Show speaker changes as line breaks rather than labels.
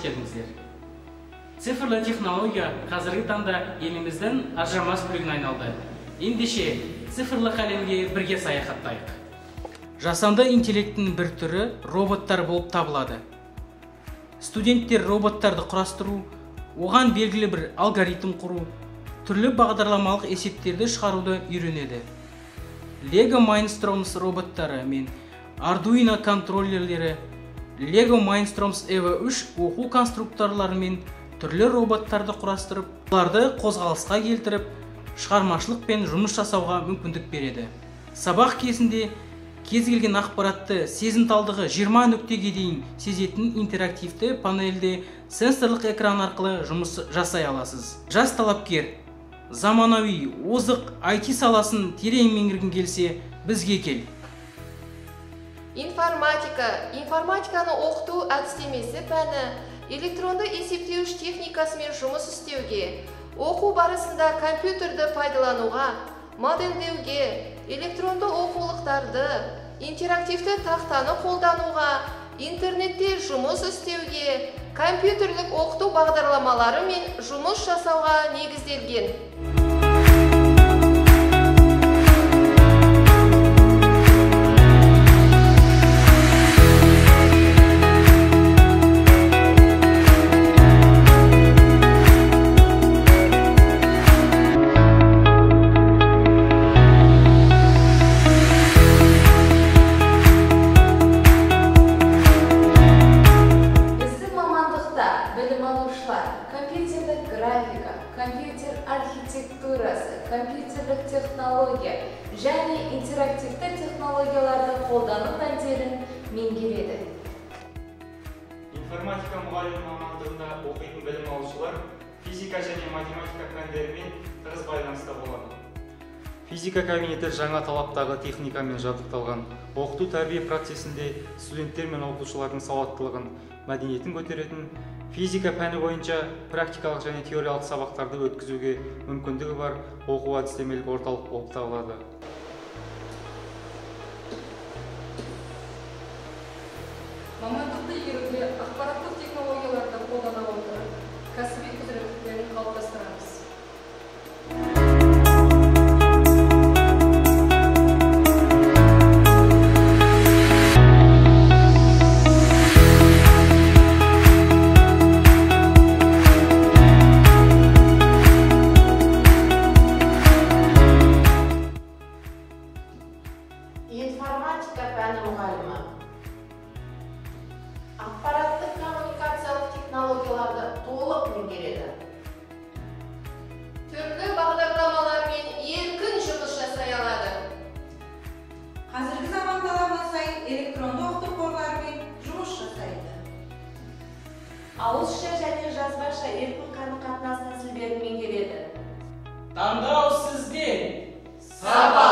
келдіңіздер. Цифрлы технология қазіргі таңда еліміздің ажырамас бөлігіне айналды. Ендеше цифрлық әлемге бірге саяхаттайық. Жасанды интеллекттің бір түрі роботтар болып табылады. Студенттер роботтарды құрастыру, оған белгілі бір алгоритм құру, түрлі бағдарламалық есептерді шығаруды үйренеді. Lego Mindstorms роботтары мен Arduino контроллерлері, Lego Mindstorms EVO 3 оқу конструкторлары мен түрлі роботтарды құрастырып, оларды қозғалысқа келтіріп, шығармашылық пен жұмыс жасауға мүмкіндік береді. Сабақ кезінде кез келген ақпаратты сезімталдығы 20 нүктеге дейін сезетін интерактивті панельде сенсорлық экран арқылы жұмыс жасай аласыз. Жас талапкер заманауи, озық IT саласын терең меңгергің келсе, бізге кел.
Информатиканы оқыту әдістемесі пәні электронды есептеуіш техникасымен жұмыс істеуге, оқу барысында компьютерді пайдалануға, модельдеуге, электронды оқулықтарды, интерактивті тақтаны қолдануға, интернетте жұмыс істеуге, компьютерлік оқыту бағдарламалары мен жұмыс жасауға негізделген. Компьютерлік графика, компьютер архитектурасы, компьютерлік технология және интерактивті технологияларды қолдану пәндерін меңгереді.
Информатика мұғалімі мамандығында оқитын білім алушылар физика және математика пәндерімен тығыз байланыста болады. Физика кабинеті жаңа талаптағы техникамен жабдықталған. Оқыту тәрбие процесінде студенттер мен оқушылардың сауаттылығын, мәдениетін көтеретін, физика пәні бойынша практикалық және теориялық сабақтарды өткізуге мүмкіндігі бар оқу әдістемелік орталық болып табылады.
Мамандықты игеруде ақпараттық технологияларды қолдана отырып, кәсіби құзыреттіліктерін қалыптастырамыз.
Информатика пәні мұғалімі ақпараттық коммуникациялық технологияларды толық меңгереді. Түрлі бағдарламалармен еркін жұмыс жасай алады.
Қазіргі заман талабына сай электронды оқыту қорларымен жұмыс жасайды.
Ауызша және жазбаша еркін қарым-қатынас тәсілдерін меңгереді.
Таңдау сізден!
Сапа!